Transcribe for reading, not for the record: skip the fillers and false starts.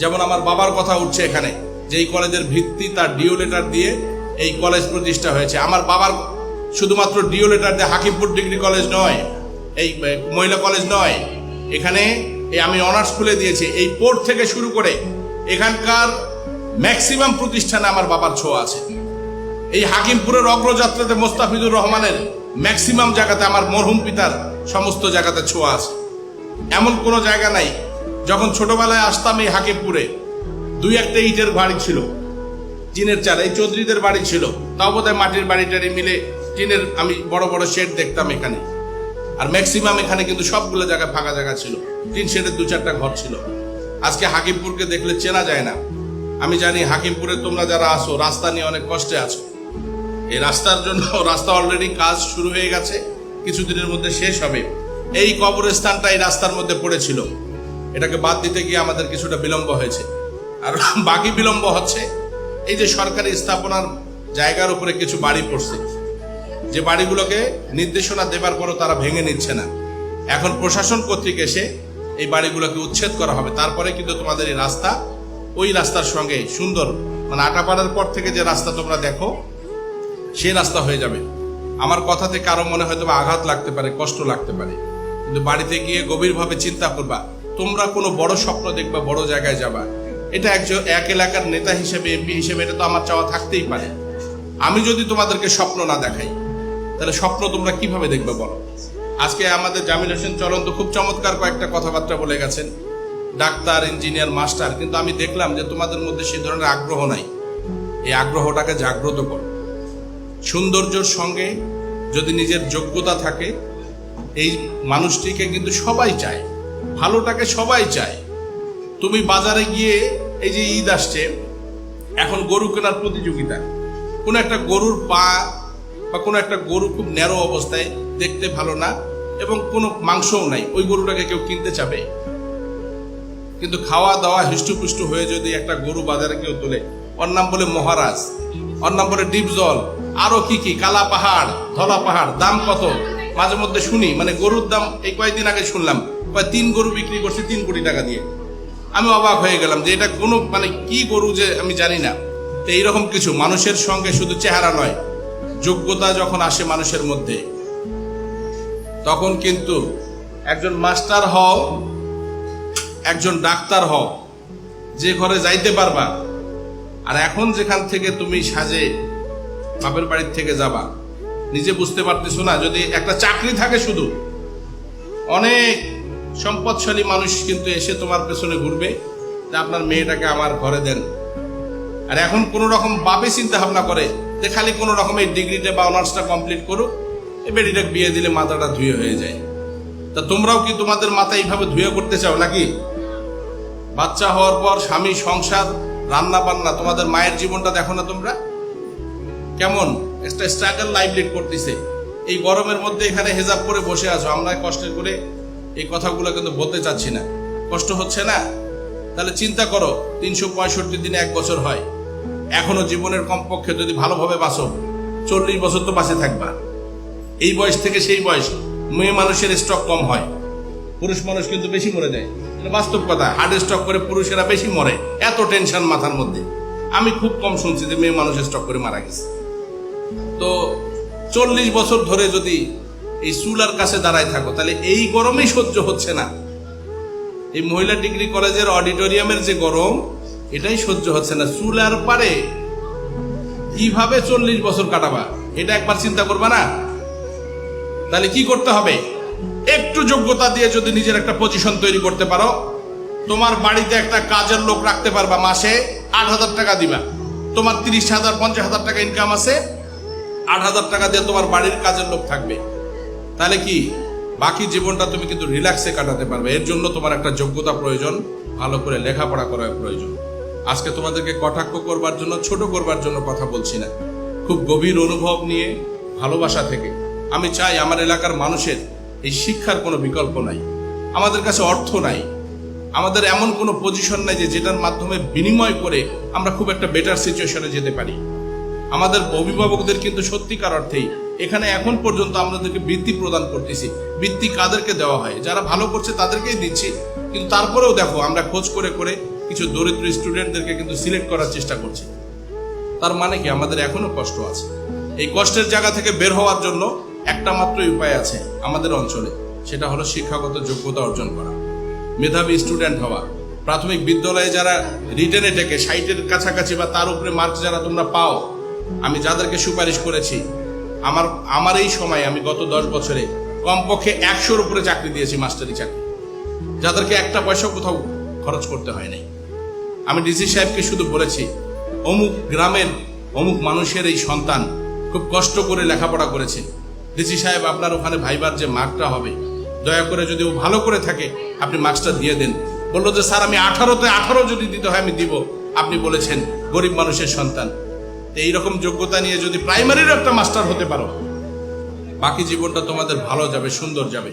যেমন আমার বাবার কথা উঠছে এখানে, যে এই কলেজের ভিত্তি তার ডিও লেটার দিয়ে এই কলেজ প্রতিষ্ঠা হয়েছে। আমার বাবার শুধুমাত্র ডিও লেটার দিয়ে হাকিমপুর ডিগ্রি কলেজ নয়, এই মহিলা কলেজ নয়, এখানে আমি অনার্স খুলে দিয়েছি। এই পোর্ট থেকে শুরু করে এখানকার ম্যাক্সিমাম প্রতিষ্ঠানে আমার বাবার ছোঁয়া আছে। এই হাকিমপুরের অগ্রযাত্রাতে মোস্তাফিজুর রহমানের ম্যাক্সিমাম জায়গাতে আমার মরহুম পিতার সমস্ত জায়গাতে ছোঁয়া আছে। এমন কোনো জায়গা নাই, যখন ছোটবেলায় আসতাম এই হাকিমপুরে দুই একটা ইটের বাড়ি ছিল, টিনের চাল, এই চৌধুরীদের বাড়ি ছিল, তাও বোধহয় মাটির বাড়ি টাড়ি মিলে টিনের আমি বড় বড় শেড দেখতাম এখানে। আর ম্যাক্সিমাম এখানে কিন্তু সবগুলো জায়গায় ফাঁকা জায়গা ছিল, টিন শেডের দু চারটা ঘর ছিল। আজকে হাকিমপুরকে দেখলে চেনা যায় না। আমি জানি হাকিমপুরে তোমরা যারা আসো রাস্তা নিয়ে অনেক কষ্টে আছো। এই রাস্তার জন্য রাস্তা অলরেডি কাজ শুরু হয়ে গেছে, কিছুদিনের মধ্যে শেষ হবে। এই কবরস্থানটা এই রাস্তার মধ্যে পড়েছিল, এটাকে বাদ দিতে গিয়ে আমাদের কিছুটা বিলম্ব হয়েছে। আর বাকি বিলম্ব হচ্ছে এই যে সরকারি স্থাপনার জায়গার উপরে কিছু বাড়ি পড়ছে, যে বাড়িগুলোকে নির্দেশনা দেবার পরও তারা ভেঙে নিচ্ছে না। এখন প্রশাসন কর্তৃক এসে এই বাড়িগুলোকে উচ্ছেদ করা হবে, তারপরে কিন্তু তোমাদের এই রাস্তা ওই রাস্তার সঙ্গে সুন্দর, মানে আটাপাড়ার পর থেকে যে রাস্তা তোমরা দেখো সেই রাস্তা হয়ে যাবে। আমার কথাতে কারো মনে হয়তো আঘাত লাগতে পারে, কষ্ট লাগতে পারে, কিন্তু বাড়িতে গিয়ে গভীরভাবে চিন্তা করবা। তোমরা কোনো বড় স্বপ্ন দেখবা, বড় জায়গায় যাবা, এটা এক এলাকার নেতা হিসেবে, এমপি হিসেবে এটা তো আমার চাওয়া থাকতেই পারে। আমি যদি তোমাদেরকে স্বপ্ন না দেখাই তাহলে স্বপ্ন তোমরা কিভাবে দেখবে বলো? আজকে আমাদের জামিল হোসেন চলন্ত খুব চমৎকার কয়েকটা কথাবার্তা বলে গেছেন, ডাক্তার, ইঞ্জিনিয়ার, মাস্টার, কিন্তু আমি দেখলাম যে তোমাদের মধ্যে সেই ধরনের আগ্রহ নাই। এই আগ্রহটাকে জাগ্রত করো। সৌন্দর্যের সঙ্গে যদি নিজের যোগ্যতা থাকে, এই মানুষটিকে কিন্তু সবাই চায়, ভালোটাকে সবাই চায়। তুমি বাজারে গিয়ে, এই যে ঈদ আসছে, এখন গরু কেনার প্রতিযোগিতা, কোন একটা গরুর পা বা কোনো একটা গরু খুব ন্যারো অবস্থায়, দেখতে ভালো না এবং কোনো মাংসও নাই, ওই গরুটাকে কেউ কিনতে চাবে? কিন্তু খাওয়া দাওয়া হিষ্টপুষ্ট হয়ে যদি একটা গরু বাজারে কেউ তোলে, ওর নাম বলে মহারাজ, ওর নাম বলে ডিপজল, আরো কি কি, কালা পাহাড়, ধলা পাহাড়, দাম কত মাঝে মধ্যে শুনি। মানে গরুর দাম এই কয়েকদিন আগে শুনলাম 3 গরু বিক্রি করছে 3 কোটি টাকা দিয়ে। আমি অবাক হয়ে গেলাম যে এটা কোনো মানে কি গরু যে আমি জানি না। তো এইরকম কিছু মানুষের সঙ্গে শুধু চেহারা নয়, যোগ্যতা যখন আসে মানুষের মধ্যে, তখন কিন্তু একজন মাস্টার হও, একজন ডাক্তার হও, যে ঘরে যাইতে পারবা। আর এখন যেখান থেকে তুমি সাজে বাপের বাড়ির থেকে যাবা, নিজে বুঝতে পারতেছো না। যদি একটা চাকরি থাকে, শুধু অনেক সম্পদশালী মানুষ কিন্তু এসে তোমার পেছনে ঘুরবে যে আপনার মেয়েটাকে আমার ঘরে দেন। আর এখন কোন রকম বাপে চিন্তা ভাবনা করে যে খালি কোন রকম এই ডিগ্রিটা বা অনার্সটা কমপ্লিট করুক, এই বেটিটাকে বিয়ে দিলে মাথাটা ধুয়ে হয়ে যায়। তা তোমরাও কি তোমাদের মাথা এইভাবে ধুয়ে করতে চাও নাকি? বাচ্চা হওয়ার পর স্বামী, সংসার, রান্না বান্না, তোমাদের মায়ের জীবনটা দেখো না তোমরা কেমন একটা স্ট্রাগল লাইফ লিড করতেছে। এই গরমের মধ্যে এখানে হেজাব করে বসে আছো, আমরা কষ্ট করে এই কথাগুলো কিন্তু বলতে চাচ্ছি না। কষ্ট হচ্ছে না? তাহলে চিন্তা করো, 365 দিনে 1 বছর হয়। এখনো জীবনের কমপক্ষে যদি ভালোভাবে বাঁচো 40 বছর তো বাঁচে থাকবা। এই বয়স থেকে সেই বয়স মেয়ে মানুষের স্টক কম হয়, পুরুষ মানুষ কিন্তু বেশি মরে যায়। এটা বাস্তব কথা। হার্ট স্ট্রোক করে পুরুষেরা বেশি মরে, এত টেনশন মাথার মধ্যে। আমি খুব কম শুনছি যে মেয়ে মানুষ স্ট্রোক করে মারা গেছে। তো 40 বছর ধরে যদি এই চুলার কাছে দাঁড়ায় থাকো, তাহলে এই গরমেই সহ্য হচ্ছে না। এই মহিলা ডিগ্রি কলেজের অডিটোরিয়ামের যে গরম, এটাই সহ্য হচ্ছে না। চুলার পারে কিভাবে 40 বছর কাটাবা, এটা একবার চিন্তা করবা না? তাহলে কি করতে হবে? একটু যোগ্যতা দিয়ে যদি নিজের একটা পজিশন তৈরি করতে পারো, তোমার বাড়িতে একটা কাজের লোক রাখতে পারবা, মাসে 8,000 টাকা দিবা। তোমার 30,000 50,000 টাকা ইনকাম আছে, 8,000 টাকা দিয়ে তোমার বাড়ির কাজের লোক থাকবে। তাহলে কি বাকি জীবনটা তুমি কিন্তু রিল্যাক্সে কাটাতে পারবে। এর জন্য তোমার একটা যোগ্যতা প্রয়োজন, ভালো করে লেখাপড়া করার প্রয়োজন। আজকে তোমাদেরকে কটাক্ষ করবার জন্য, ছোট করবার জন্য কথা বলছি না, খুব গভীর অনুভব নিয়ে, ভালোবাসা থেকে আমি চাই আমার এলাকার মানুষের এই শিক্ষার কোনো বিকল্প নাই। আমাদের কাছে অর্থ নাই, আমাদের এমন কোনো পজিশন নাই যে যেটার মাধ্যমে বিনিময় করে আমরা খুব একটা বেটার সিচুয়েশনে যেতে পারি। আমাদের অভিভাবকদের কিন্তু সত্যিকার অর্থেই এখানে এখন পর্যন্ত আমাদেরকে বৃত্তি প্রদান করতেছি। বৃত্তি কাদেরকে দেওয়া হয়? যারা ভালো করছে তাদেরকেই দিচ্ছি। কিন্তু তারপরেও দেখো, আমরা খোঁজ করে করে কিছু দরিদ্র স্টুডেন্টদেরকে কিন্তু সিলেক্ট করার চেষ্টা করছি। তার মানে কি আমাদের এখনো কষ্ট আছে। এই কষ্টের জায়গা থেকে বের হওয়ার জন্য একটা মাত্রই উপায় আছে আমাদের অঞ্চলে, সেটা হলো শিক্ষাগত যোগ্যতা অর্জন করা, মেধাবী স্টুডেন্ট হওয়া। প্রাথমিক বিদ্যালয়ে যারা রিটেনে থেকে 60-এর কাছাকাছি বা তার উপরে মার্কস যারা তোমরা পাও, আমি যাদেরকে সুপারিশ করেছি, আমার এই সময় আমি গত 10 বছরে কমপক্ষে 100-র উপরে চাকরি দিয়েছি, মাস্টারি চাকরি, যাদেরকে একটা পয়সাও কোথাও খরচ করতে হয় নাই। আমি ডিসি সাহেবকে শুধু বলেছি, অমুক গ্রামের অমুক মানুষের এই সন্তান খুব কষ্ট করে লেখাপড়া করেছে, ডিসি সাহেব আপনার ওখানে ভাইবার যে মার্কটা হবে, দয়া করে যদি ও ভালো করে থাকে আপনি মার্কসটা দিয়ে দেন। বললো যে স্যার আমি 18-তে 18 যদি দিতে হয় আমি দিব, আপনি বলেছেন গরিব মানুষের সন্তান। এইরকম যোগ্যতা নিয়ে যদি প্রাইমারির একটা মাস্টার হতে পারো, বাকি জীবনটা তোমাদের ভালো যাবে, সুন্দর যাবে।